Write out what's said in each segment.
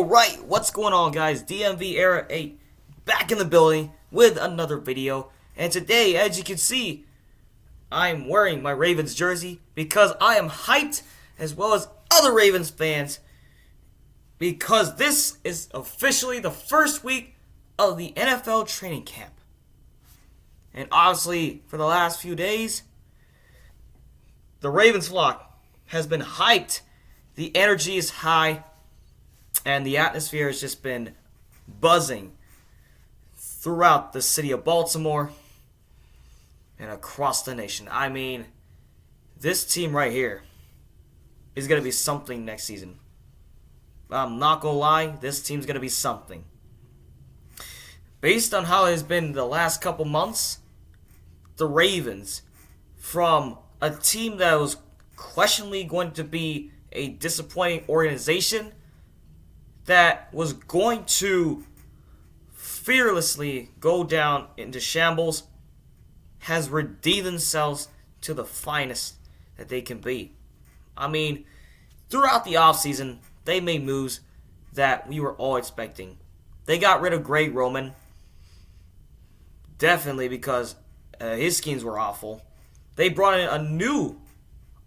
Alright, what's going on, guys? DMV Era 8 back in the building with another video. And today, as you can see, I'm wearing my Ravens jersey because I am hyped, as well as other Ravens fans, because this is officially the first week of the NFL training camp. And obviously, for the last few days, the Ravens flock has been hyped. The energy is high. And the atmosphere has just been buzzing throughout the city of Baltimore and across the nation. I mean, this team right here is going to be something next season. I'm not going to lie, this team's going to be something. Based on how it has been the last couple months, the Ravens, from a team that was questionably going to be a disappointing organization, that was going to fearlessly go down into shambles, has redeemed themselves to the finest that they can be. I mean, throughout the offseason, they made moves that we were all expecting. They got rid of Greg Roman, definitely because his schemes were awful. They brought in a new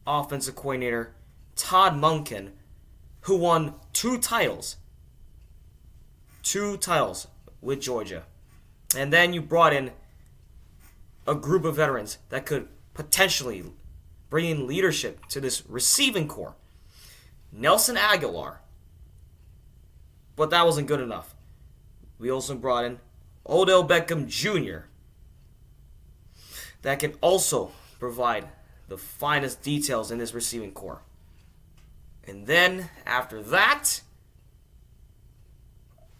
offensive coordinator, Todd Monken, who won two titles with Georgia. And then you brought in a group of veterans that could potentially bring in leadership to this receiving corps. Nelson Aguilar. But that wasn't good enough. We also brought in Odell Beckham Jr. that can also provide the finest details in this receiving corps. And then, after that,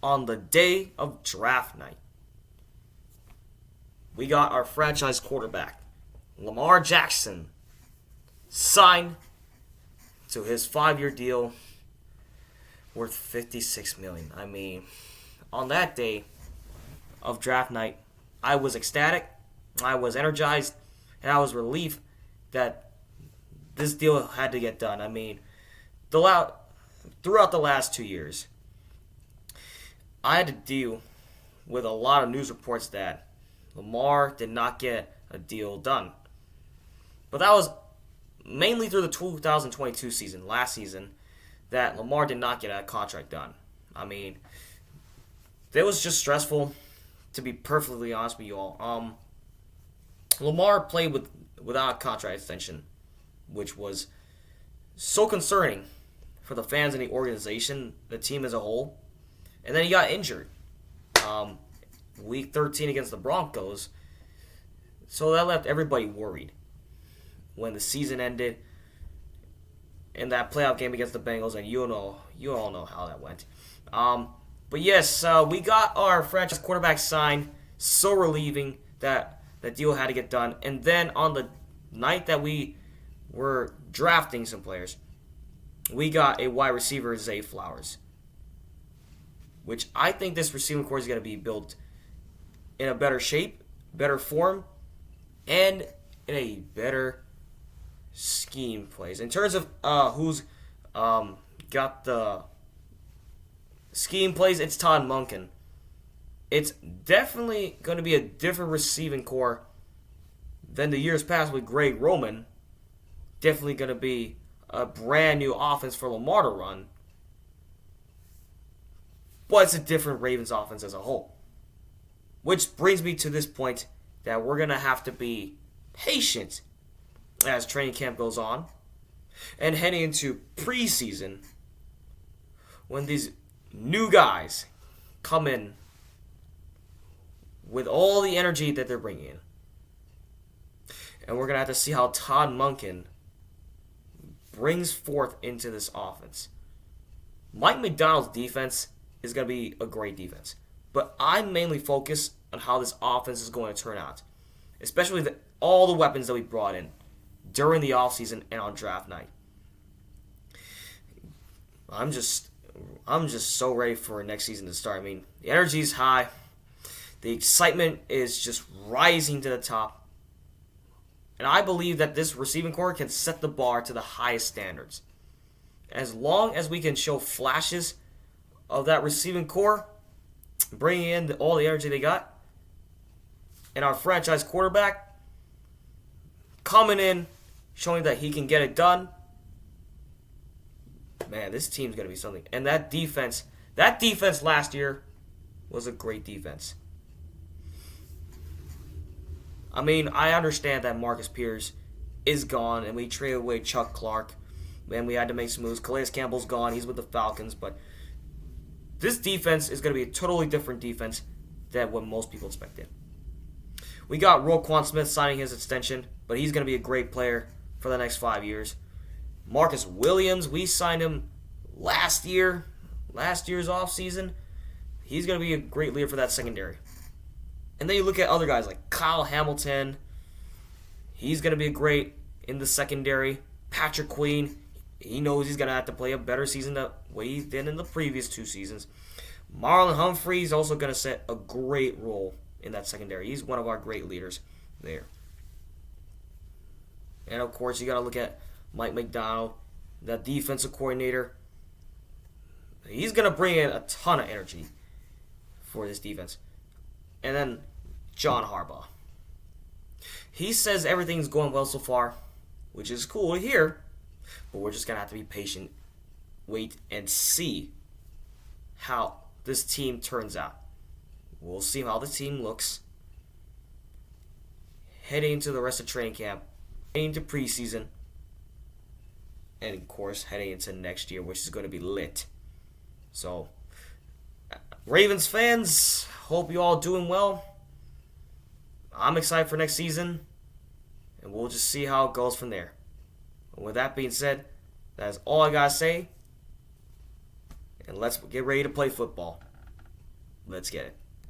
on the day of draft night, we got our franchise quarterback, Lamar Jackson, signed to his 5-year deal worth $56 million. I mean, on that day of draft night, I was ecstatic, I was energized, and I was relieved that this deal had to get done. I mean, throughout the last 2 years, I had to deal with a lot of news reports that Lamar did not get a deal done. But that was mainly through the 2022 season, last season, that Lamar did not get a contract done. I mean, it was just stressful, to be perfectly honest with you all. Lamar played without a contract extension, which was so concerning for the fans and the organization, the team as a whole. And then he got injured week 13 against the Broncos. So that left everybody worried when the season ended in that playoff game against the Bengals. And you all know how that went. But yes, we got our franchise quarterback signed. So relieving that that deal had to get done. And then on the night that we were drafting some players, we got a wide receiver, Zay Flowers, which I think this receiving corps is going to be built in a better shape, better form, and in a better scheme plays. In terms of who's got the scheme plays, it's Todd Monken. It's definitely going to be a different receiving corps than the years past with Greg Roman. Definitely going to be a brand new offense for Lamar to run. But it's a different Ravens offense as a whole. Which brings me to this point that we're going to have to be patient as training camp goes on and heading into preseason when these new guys come in with all the energy that they're bringing in. And we're going to have to see how Todd Monken brings forth into this offense. Mike McDonald's defense is going to be a great defense. But I'm mainly focused on how this offense is going to turn out. Especially all the weapons that we brought in during the offseason and on draft night. I'm just so ready for next season to start. I mean, the energy is high. The excitement is just rising to the top. And I believe that this receiving corps can set the bar to the highest standards. As long as we can show flashes of that receiving core, bringing in all the energy they got, and our franchise quarterback coming in, showing that he can get it done. Man, this team's going to be something. And that defense last year was a great defense. I mean, I understand that Marcus Peters is gone, and we traded away Chuck Clark. Man, we had to make some moves. Calais Campbell's gone. He's with the Falcons. But this defense is going to be a totally different defense than what most people expected. We got Roquan Smith signing his extension, but he's going to be a great player for the next 5 years. Marcus Williams, we signed him last year's offseason. He's going to be a great leader for that secondary. And then you look at other guys like Kyle Hamilton. He's going to be great in the secondary. Patrick Queen, he knows he's going to have to play a better season than what he did in the previous 2 seasons. Marlon Humphrey is also going to set a great role in that secondary. He's one of our great leaders there. And of course, you got to look at Mike McDonald, that defensive coordinator. He's going to bring in a ton of energy for this defense. And then John Harbaugh. He says everything's going well so far, which is cool to hear, but we're just going to have to be patient, wait, and see how this team turns out. We'll see how the team looks heading into the rest of training camp, heading into preseason, and of course heading into next year, which is going to be lit. So, Ravens fans, hope you all doing well. I'm excited for next season, and we'll just see how it goes from there. And with that being said, that's all I gotta say. And let's get ready to play football. Let's get it.